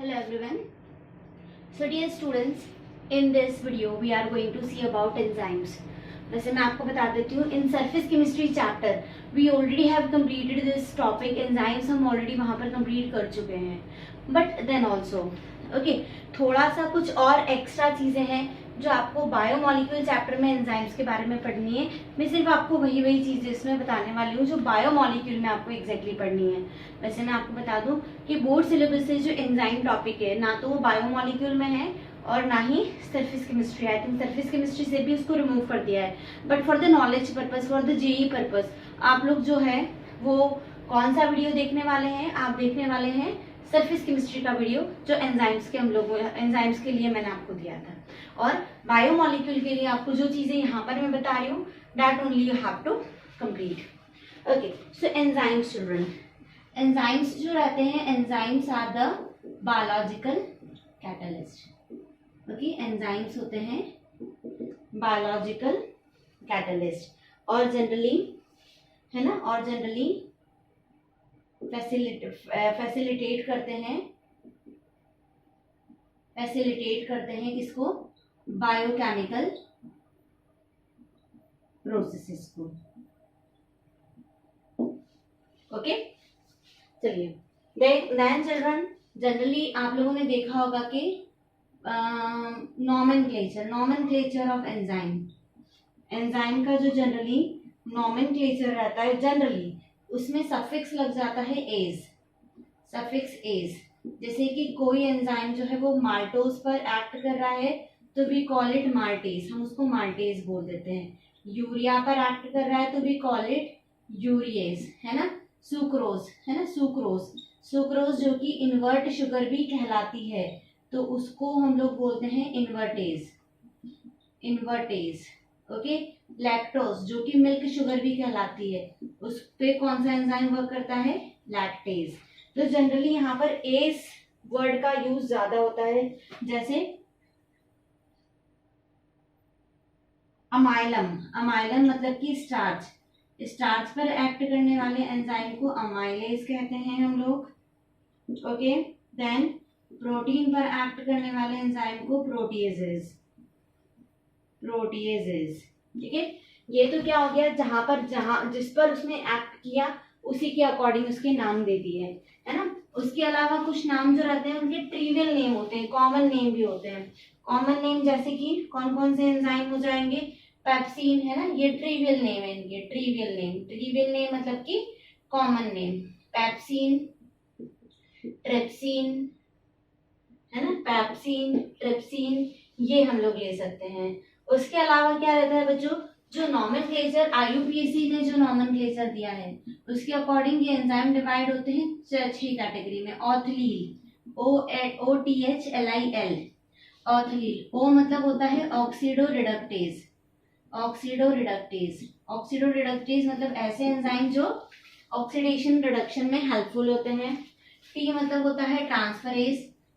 Hello everyone. So dear students, in this video we are going to see about enzymes. वैसे मैं आपको बता देती हूँ in surface chemistry chapter we already have completed this topic enzymes हम already वहाँ पर कंप्लीट कर चुके हैं बट देन ऑल्सो ओके थोड़ा सा कुछ और एक्स्ट्रा चीज़ें हैं जो आपको बायोमोलिक्यूल चैप्टर में एंजाइम्स के बारे में पढ़नी है. मैं सिर्फ आपको वही चीज़ें इसमें बताने वाली हूँ जो बायोमोलिक्यूल में आपको एग्जैक्टली पढ़नी है. वैसे मैं आपको बता दूँ कि बोर्ड सिलेबस से जो एंजाइम टॉपिक है ना तो वो बायोमोलिक्यूल में है और ना ही surface chemistry. I think surface chemistry से भी उसको रिमूव कर दिया है but for the knowledge purpose for the JE purpose आप लोग जो है वो कौन सा वीडियो देखने वाले हैं. आप देखने वाले हैं सरफेस केमिस्ट्री का वीडियो जो एंजाइम्स के हम लोग एंजाइम्स के लिए मैंने आपको दिया था. और बायोमोलिक्यूल के लिए आपको जो चीजें यहाँ पर मैं बता रही हूँ that only you have to complete. Okay so enzymes children, enzymes जो रहते हैं enzymes are the biological catalyst. Okay enzymes होते हैं बायोलॉजिकल कैटलिस्ट और जनरली है ना और जनरली फैसिलिटेट करते हैं किसको बायोकेमिकल प्रोसेसेस को. ओके चलिए देन चिल्ड्रन जनरली आप लोगों ने देखा होगा कि नॉमेनक्लेचर ऑफ एंजाइम का जो जनरली नॉमेनक्लेचर रहता है जनरली उसमें सफिक्स लग जाता है एज. सफिक्स एज जैसे कि कोई एंजाइम जो है वो माल्टोज पर एक्ट कर रहा है तो वी कॉल इट माल्टेज, हम उसको माल्टेज बोल देते हैं. यूरिया पर एक्ट कर रहा है तो वी कॉल इट यूरिएज है ना. सुक्रोज है ना सुक्रोज जो कि इन्वर्ट शुगर भी कहलाती है तो उसको हम लोग बोलते हैं इन्वर्टेज. ओके लैक्टोज जो कि मिल्क शुगर भी कहलाती है उस पे कौन सा एंजाइम वर्क करता है लैक्टेज. तो जनरली यहाँ पर एज वर्ड का यूज ज्यादा होता है. जैसे अमाइलम मतलब कि स्टार्च पर एक्ट करने वाले एंजाइम को अमाइलेज कहते हैं हम लोग. ओके देन प्रोटीन पर एक्ट करने वाले एंजाइम को प्रोटीएजेज. ठीक है ये तो क्या हो गया जहां जिस पर उसने एक्ट किया उसी के अकॉर्डिंग उसके नाम दे दिए है ना. उसके अलावा कुछ नाम जो रहते हैं उनके ट्रिवियल नेम होते हैं, कॉमन नेम भी होते हैं. कॉमन नेम जैसे कि कौन कौन से एंजाइम हो जाएंगे पेप्सिन है ना, ये ट्रिवियल नेम है इनके. ट्रिवियल नेम मतलब कि कॉमन नेम. पेप्सिन ट्रिप्सिन है ना, पेप्सिन ट्रिप्सिन ये हम लोग ले सकते हैं. उसके अलावा क्या रहता है बच्चों जो नॉमेनक्लेचर आईयूपीएसी ने जो नॉमेनक्लेचर दिया है उसके अकॉर्डिंग ये एंजाइम डिवाइड होते हैं 6 कैटेगरी में. ऑर्थलील OTHLIL ऑर्थलील. ओ मतलब होता है ऑक्सीडो रिडक्टेज मतलब ऐसे एंजाइम जो ऑक्सीडेशन रिडक्शन में हेल्पफुल होते हैं. टी मतलब होता है ट्रांसफरेज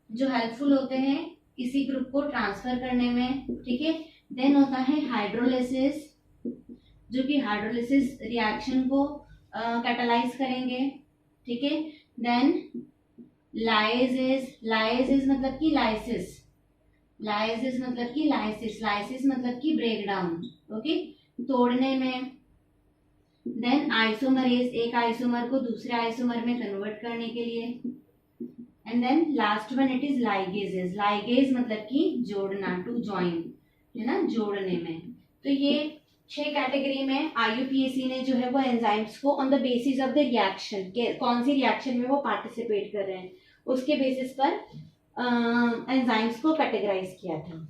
जो हेल्पफुल होते हैं किसी ग्रुप को ट्रांसफर करने में. ठीक है देन होता है हाइड्रोलिसिस जो कि हाइड्रोलिसिस रिएक्शन को कैटालाइज करेंगे. ठीक है देन लाइसिस मतलब कि लाइसिस मतलब कि ब्रेक डाउन. ओके तोड़ने में. देन आइसोमरेज एक आइसोमर को दूसरे आइसोमर में कन्वर्ट करने के लिए. And then last one it is ligase मतलब कि जोड़ना टू जॉइन है ना जोड़ने में. तो ये 6 कैटेगरी में आईयूपीएसी ने जो है वो एंजाइम्स को on the basis of the reaction के कौन सी रिएक्शन में वो पार्टिसिपेट कर रहे हैं उसके बेसिस पर एंजाइम्स को कैटेगराइज किया था.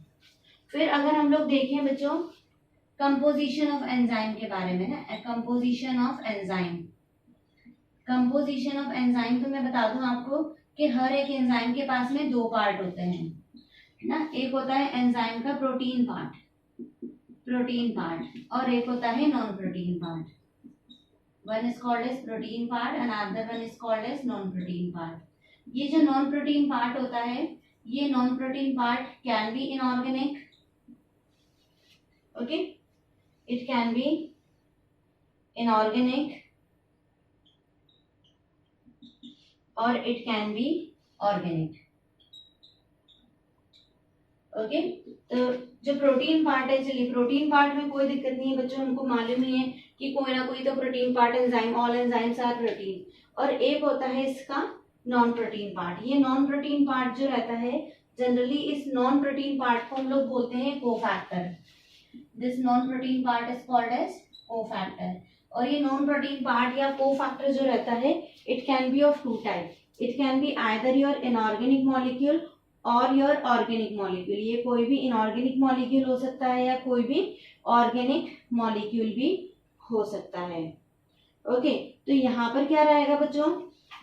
फिर अगर हम लोग देखें बच्चों कंपोजिशन ऑफ एंजाइम के बारे में ना, कंपोजिशन ऑफ एंजाइम तो मैं बता दूं आपको कि हर एक एंजाइम के पास में 2 पार्ट होते हैं ना. एक होता है एंजाइम का प्रोटीन पार्ट और एक होता है non protein part. One is called as protein part and other one is called as non protein part. ये जो नॉन प्रोटीन पार्ट होता है ये non protein part can be inorganic. Okay it can be inorganic or it can be organic. Okay, तो जो protein part है, चलिए protein part में कोई दिक्कत नहीं है बच्चों, उनको मालूम ही है कि कोई ना कोई तो protein part enzyme, all enzymes are protein. और एक होता है इसका नॉन प्रोटीन पार्ट। ये नॉन प्रोटीन पार्ट जो रहता है, जनरली इस नॉन प्रोटीन पार्ट को हम लोग बोलते हैं cofactor. This non protein part is called as cofactor. और ये नॉन प्रोटीन पार्ट या कोफैक्टर जो रहता है, it can be of two type. It can be either your inorganic molecule or your organic molecule. ये कोई भी इनऑर्गेनिक मॉलिक्यूल हो सकता है या कोई भी ऑर्गेनिक मॉलिक्यूल भी हो सकता है। ओके, तो यहाँ पर क्या रहेगा बच्चों,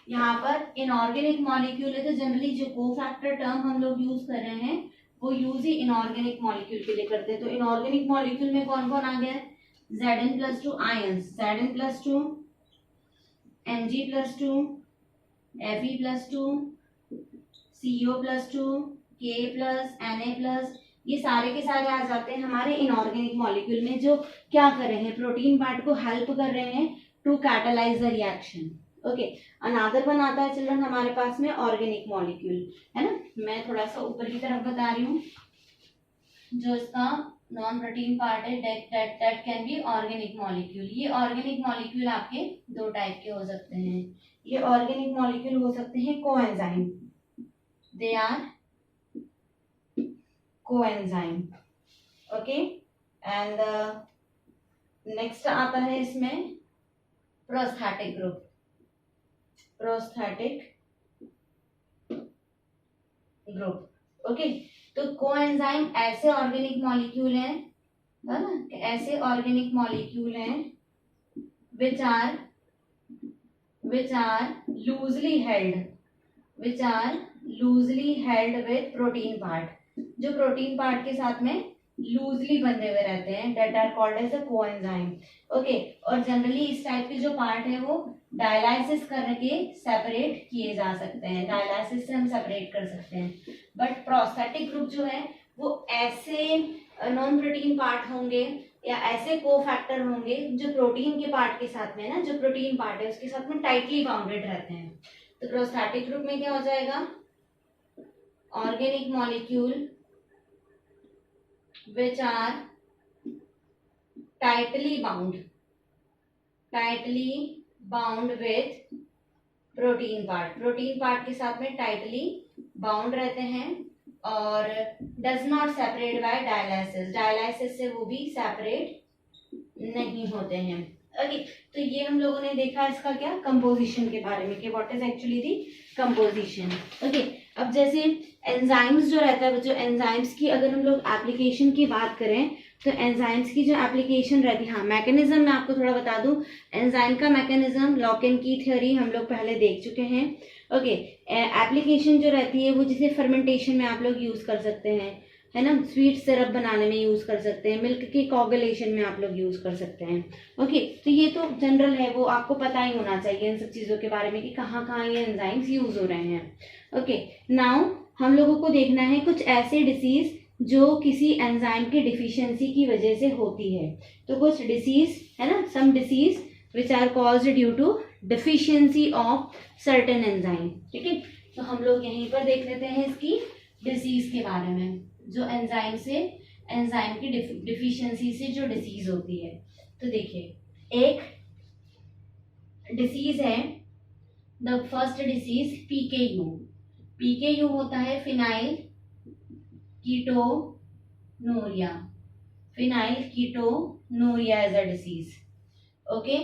यहाँ पर इनऑर्गेनिक मॉलिक्यूल है, तो जनरली जो कोफैक्टर टर्म हम लोग यूज कर रहे हैं वो यूज ही इनऑर्गेनिक मॉलिक्यूल के लिए करते हैं। तो इनऑर्गेनिक मॉलिक्यूल में कौन कौन आ गया, Zn+2 ions, Zn+2, Mg+2, Fe+2, CO+2, K+, Na+, ये सारे के सारे आ जाते हैं हमारे इनऑर्गेनिक मॉलिक्यूल में, जो क्या कर रहे हैं, प्रोटीन पार्ट को हेल्प कर रहे हैं to catalyse the reaction. Okay, another one आता है चिल्ड्रन हमारे पास में ऑर्गेनिक मॉलिक्यूल, है ना। मैं थोड़ा सा ऊपर की तरफ बता रही हूँ, जो इसका नॉन प्रोटीन पार्ट है, that can be organic molecule. ये ऑर्गेनिक मॉलिक्यूल आपके दो टाइप के हो सकते हैं। ये ऑर्गेनिक मॉलिक्यूल हो सकते हैं coenzyme, they are coenzyme. Okay, and next आता है इसमें prosthetic group, prosthetic group. Okay, तो कोएंजाइम ऐसे ऑर्गेनिक मॉलिक्यूल हैं, है ना, ऐसे ऑर्गेनिक मॉलिक्यूल हैं which are loosely held with protein part, जो प्रोटीन पार्ट के साथ में लूजली बंधे हुए रहते हैं, that are called as a coenzyme। Okay, और जनरली इस टाइप के जो पार्ट है वो डायलाइसिस करके सेपरेट किए जा सकते हैं, डायलाइसिस से हम सेपरेट कर सकते हैं। बट प्रोस्थेटिक ग्रुप जो है वो ऐसे नॉन प्रोटीन पार्ट होंगे या ऐसे कोफैक्टर होंगे जो प्रोटीन के पार्ट के साथ में, ना, जो प्रोटीन पार्ट है उसके साथ में टाइटली बाउंडेड रहते हैं। तो प्रोस्थेटिक ग्रुप में क्या हो जाएगा, organic molecule which are tightly bound with protein part के साथ में टाइटली बाउंड रहते हैं और does not separate by dialysis से वो भी सेपरेट नहीं होते हैं। ओके, तो ये हम लोगों ने देखा इसका क्या कंपोजिशन के बारे में कि what is actually the composition. Okay, अब जैसे एंजाइम्स जो रहता है बच्चों, एंजाइम्स की अगर हम लोग एप्लीकेशन की बात करें तो एंजाइम्स की जो एप्लीकेशन रहती है, हाँ, मैकेनिज्म मैं आपको थोड़ा बता दूं। एंजाइम का मैकेनिज्म, लॉकेन की थ्योरी हम लोग पहले देख चुके हैं। ओके, एप्लीकेशन जो रहती है वो जैसे फर्मेंटेशन में आप लोग यूज कर सकते हैं, है ना, स्वीट सिरप बनाने में यूज कर सकते हैं, मिल्क के कोगुलेशन में आप लोग यूज कर सकते हैं। ओके, तो ये तो जनरल है, वो आपको पता ही होना चाहिए इन सब चीजों के बारे में कि कहाँ कहाँ ये एंजाइम्स यूज हो रहे हैं। ओके, नाउ हम लोगों को देखना है कुछ ऐसे डिसीज जो किसी एंजाइम की डिफिशियंसी की वजह से होती है। तो कुछ डिसीज है ना, some disease which are caused due to deficiency of certain enzyme. ठीक है, तो हम लोग यहीं पर देख लेते हैं इसकी डिसीज के बारे में, जो एंजाइम की डिफिशियंसी से जो डिसीज होती है। तो देखिए, एक डिसीज है, द फर्स्ट डिसीज पीकेयू होता है phenyl ketonuria is a disease. Okay,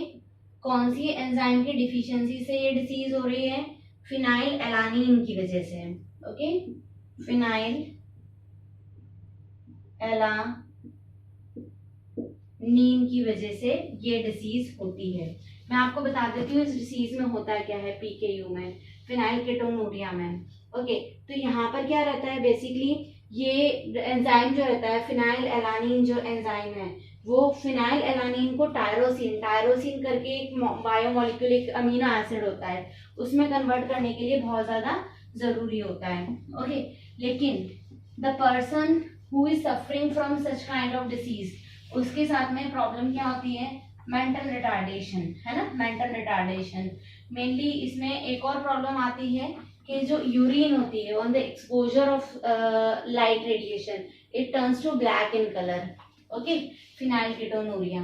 कौन सी एंजाइम की डिफिशियंसी से ये डिसीज हो रही है, फिनाइल एलानिन की वजह से। ओके, फिनाइल एलानिन की वजह से ये डिसीज होती है। मैं आपको बता देती हूँ इस डिसीज में होता क्या है, पीकेयू में, फिनाइल कीटोनूरिया में। ओके, तो यहाँ पर क्या रहता है, बेसिकली ये एंजाइम जो रहता है फिनाइल एलानिन जो एंजाइम है वो फिनाइल एलानिन को टायरोसिन करके एक बायोमोलिक्यूल, एक अमीनो एसिड होता है, उसमें कन्वर्ट करने के लिए बहुत ज्यादा जरूरी होता है। ओके, लेकिन the person who is suffering from such kind of disease, उसके साथ में प्रॉब्लम क्या होती है, मेंटल रिटार्डेशन, है ना, मेंटल रिटार्डेशन। मेनली इसमें एक और प्रॉब्लम आती है कि जो यूरिन होती है on the exposure of light radiation it turns to black in colour. Okay, phenylketonuria.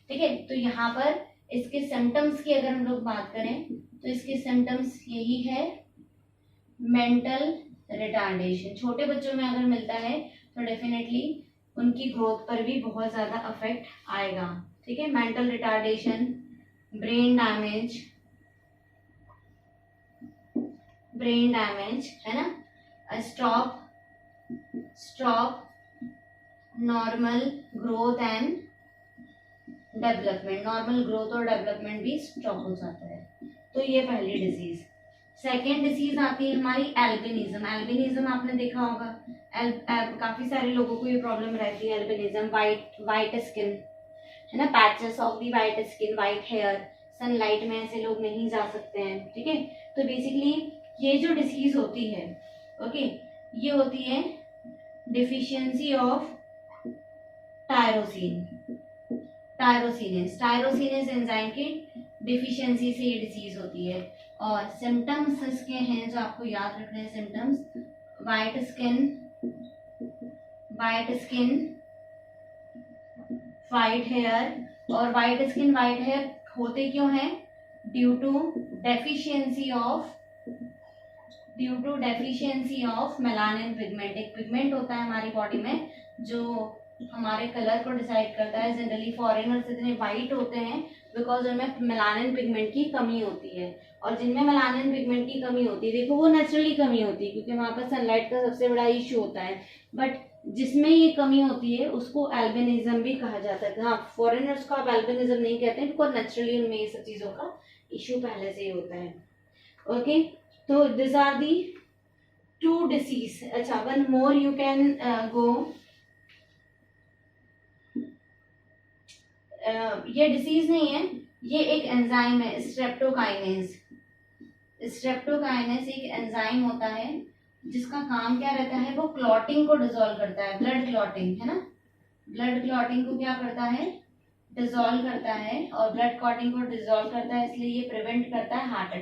ठीक है, तो यहाँ पर इसके सिम्टम्स की अगर हम लोग बात करें तो इसके सिम्टम्स यही है, मेंटल रिटार्डेशन. छोटे बच्चों में अगर मिलता है तो डेफिनेटली उनकी ग्रोथ पर भी बहुत ज्यादा अफेक्ट आएगा. ठीक है, मेंटल रिटार्डेशन, ब्रेन डैमेज है ना, stop normal growth and development. Normal growth और डेवलपमेंट भी स्टॉप हो जाता है. तो ये पहली डिजीज. सेकेंड डिसीज आती है हमारी एल्बिनिज्म. एल्बिनिज्म आपने देखा होगा, काफी सारे लोगों को ये प्रॉब्लम रहती है. एल्बिनिज्म, वाइट स्किन है ना, patches of the white skin, white hair, sunlight में ऐसे लोग नहीं जा सकते हैं. ठीक है, तो बेसिकली ये जो डिसीज होती है, ओके, ये होती है डिफिशियंसी ऑफ टायरोसिनेस एंजाइम की डिफिशियंसी से ये डिसीज होती है. और सिम्टम्स इसके हैं जो आपको याद रखने हैं. Symptoms, white skin, white hair. और वाइट स्किन, वाइट हेयर होते क्यों हैं? Due to deficiency of melanin pigment. एक पिगमेंट होता है हमारी बॉडी में जो हमारे कलर को डिसाइड करता है. जनरली फॉरेनर्स इतने वाइट होते हैं बिकॉज उनमें मेलानिन पिगमेंट की कमी होती है. और जिनमें मेलानिन पिगमेंट की कमी होती है, देखो वो नेचुरली कमी होती है क्योंकि वहां पर सनलाइट का सबसे बड़ा इश्यू होता है. बट जिसमें ये कमी होती है उसको एल्बिनिज्म भी कहा जाता है. हाँ, फॉरेनर्स को आप एल्बिनिज्म नहीं कहते हैं बिकॉज नेचुरली उनमें ये सब चीजों का इश्यू पहले से ही होता है. ओके, तो this are the two disease. अच्छा, one more you can go. ये डिसीज नहीं है, ये एक एंजाइम है, स्ट्रेप्टोकाइनेज. स्ट्रेप्टोकाइनेज एक एंजाइम होता है जिसका काम क्या रहता है, वो क्लॉटिंग को डिसॉल्व करता है. ब्लड क्लॉटिंग है ना, ब्लड क्लॉटिंग को क्या करता है, डिसॉल्व करता है. और ब्लड क्लॉटिंग को डिसॉल्व करता है इसलिए ये प्रिवेंट करता है हार्ट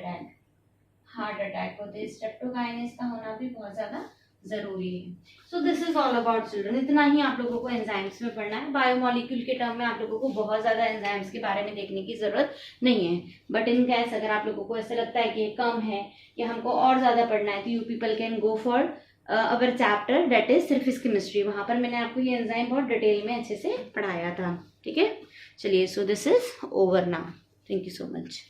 अटैक होते हैं. स्ट्रेप्टोकाइनेज का होना भी बहुत ज्यादा जरूरी है. So this is all about children. इतना ही आप लोगों को एंजाइम्स में पढ़ना है. बायोमोलिक्यूल के टर्म में आप लोगों को बहुत ज्यादा एंजाइम्स के बारे में देखने की जरूरत नहीं है. बट इन केस अगर आप लोगों को ऐसा लगता है कि ये कम है या हमको और ज्यादा पढ़ना है तो you people can go for our chapter that is surface chemistry. वहां पर मैंने आपको ये एंजाइम बहुत डिटेल में अच्छे से पढ़ाया था. ठीक है, चलिए, so this is over now. Thank you so much.